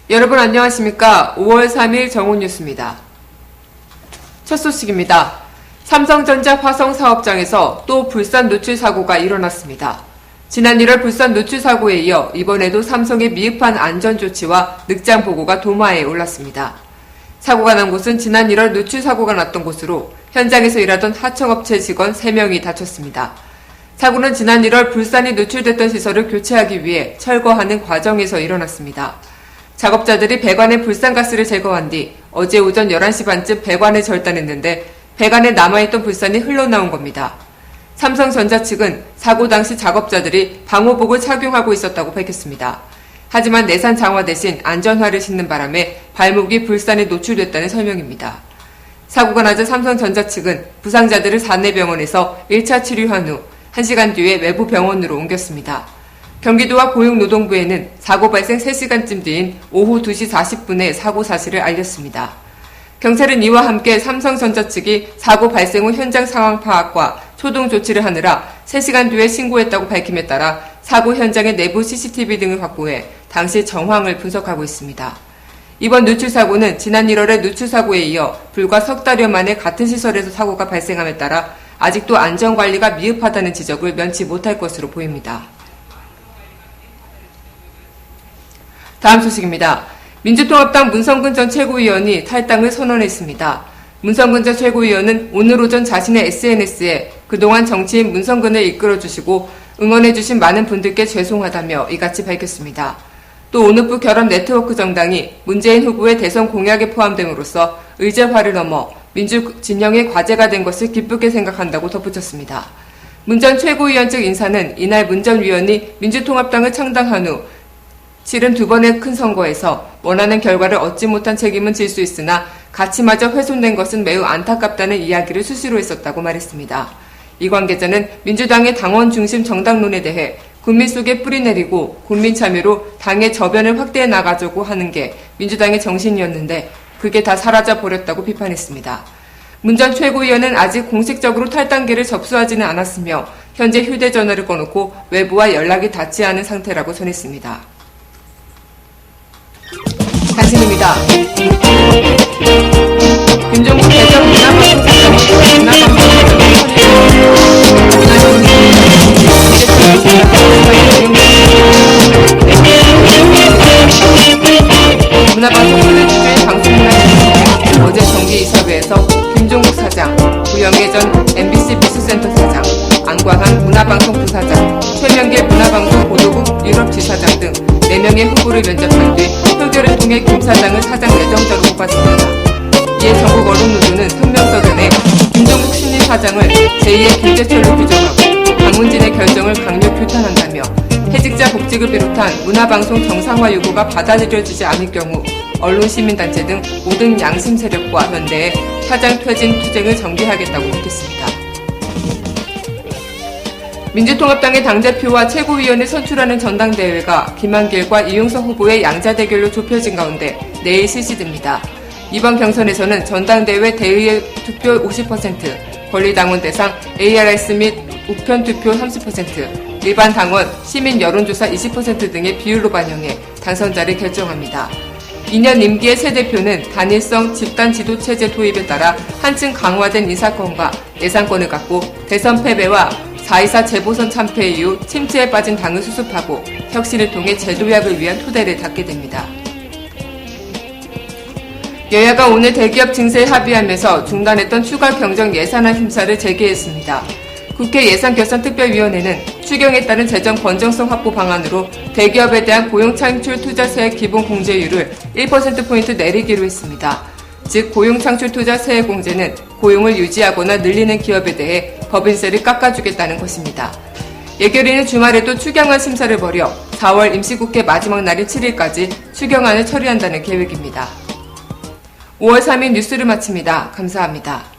여러분 안녕하십니까? 5월 3일 정오뉴스입니다. 첫 소식입니다. 삼성전자 화성 사업장에서 또 불산 누출 사고가 일어났습니다. 지난 1월 불산 누출 사고에 이어 이번에도 삼성의 미흡한 안전조치와 늑장 보고가 도마에 올랐습니다. 사고가 난 곳은 지난 1월 누출 사고가 났던 곳으로 현장에서 일하던 하청업체 직원 3명이 다쳤습니다. 사고는 지난 1월 불산이 누출됐던 시설을 교체하기 위해 철거하는 과정에서 일어났습니다. 작업자들이 배관의 불산가스를 제거한 뒤 어제 오전 11시 반쯤 배관을 절단했는데 배관에 남아있던 불산이 흘러나온 겁니다. 삼성전자 측은 사고 당시 작업자들이 방호복을 착용하고 있었다고 밝혔습니다. 하지만 내산 장화 대신 안전화를 신는 바람에 발목이 불산에 노출됐다는 설명입니다. 사고가 나자 삼성전자 측은 부상자들을 사내병원에서 1차 치료한 후 1시간 뒤에 외부 병원으로 옮겼습니다. 경기도와 고용노동부에는 사고 발생 3시간쯤 뒤인 오후 2시 40분에 사고 사실을 알렸습니다. 경찰은 이와 함께 삼성전자 측이 사고 발생 후 현장 상황 파악과 초동 조치를 하느라 3시간 뒤에 신고했다고 밝힘에 따라 사고 현장의 내부 CCTV 등을 확보해 당시 정황을 분석하고 있습니다. 이번 누출 사고는 지난 1월의 누출 사고에 이어 불과 석 달여 만에 같은 시설에서 사고가 발생함에 따라 아직도 안전관리가 미흡하다는 지적을 면치 못할 것으로 보입니다. 다음 소식입니다. 민주통합당 문성근 전 최고위원이 탈당을 선언했습니다. 문성근 전 최고위원은 오늘 오전 자신의 SNS에 그동안 정치인 문성근을 이끌어주시고 응원해주신 많은 분들께 죄송하다며 이같이 밝혔습니다. 또 온오프 결합 네트워크 정당이 문재인 후보의 대선 공약에 포함됨으로써 의제화를 넘어 민주 진영의 과제가 된 것을 기쁘게 생각한다고 덧붙였습니다. 문 전 최고위원 측 인사는 이날 문 전 위원이 민주통합당을 창당한 후 치른 2번의 큰 선거에서 원하는 결과를 얻지 못한 책임은 질 수 있으나 가치마저 훼손된 것은 매우 안타깝다는 이야기를 수시로 했었다고 말했습니다. 이 관계자는 민주당의 당원 중심 정당론에 대해 국민 속에 뿌리내리고 국민 참여로 당의 저변을 확대해 나가자고 하는 게 민주당의 정신이었는데 그게 다 사라져 버렸다고 비판했습니다. 문 전 최고위원은 아직 공식적으로 탈당계를 접수하지는 않았으며 현재 휴대전화를 꺼놓고 외부와 연락이 닿지 않은 상태라고 전했습니다. 당신입니다. 김종국 대전 문화방송사장이 문화방송 콘텐츠의 방송문화진흥회 어제 정기이사회에서 김종국 사장, 구영애 전 MBC 미술센터 사장, 안광한 문화방송 부사장, 최명길 문화방송 보도국 유럽지사장 등 4명의 후보를 면접한 뒤 표결을 통해 김 사장을 사장 내정자로 뽑았습니다. 이에 전국 언론노조는 성명서를 내 김종국 신임 사장을 제2의 김재철로 규정하고 박문진의 결정을 강력 규탄한다며 해직자 복직을 비롯한 문화방송 정상화 요구가 받아들여지지 않을 경우 언론시민단체 등 모든 양심 세력과 현대에 사장 퇴진 투쟁을 전개하겠다고 밝혔습니다. 민주통합당의 당대표와 최고위원을 선출하는 전당대회가 김한길과 이용석 후보의 양자 대결로 좁혀진 가운데 내일 실시됩니다. 이번 경선에서는 전당대회 대의회 투표 50%, 권리당원 대상 ARS 및 우편 투표 30%, 일반 당원, 시민 여론조사 20% 등의 비율로 반영해 당선자를 결정합니다. 2년 임기의 새 대표는 단일성 집단 지도 체제 도입에 따라 한층 강화된 인사권과 예산권을 갖고 대선 패배와 4.24 재보선 참패 이후 침체에 빠진 당을 수습하고 혁신을 통해 재도약을 위한 토대를 닦게 됩니다. 여야가 오늘 대기업 증세에 합의하면서 중단했던 추가 경정 예산안 심사를 재개했습니다. 국회 예산결산특별위원회는 추경에 따른 재정 건전성 확보 방안으로 대기업에 대한 고용창출 투자세 기본 공제율을 1%포인트 내리기로 했습니다. 즉 고용창출 투자 세액 공제는 고용을 유지하거나 늘리는 기업에 대해 법인세를 깎아주겠다는 것입니다. 예결위는 주말에도 추경안 심사를 벌여 4월 임시국회 마지막 날인 7일까지 추경안을 처리한다는 계획입니다. 5월 3일 뉴스를 마칩니다. 감사합니다.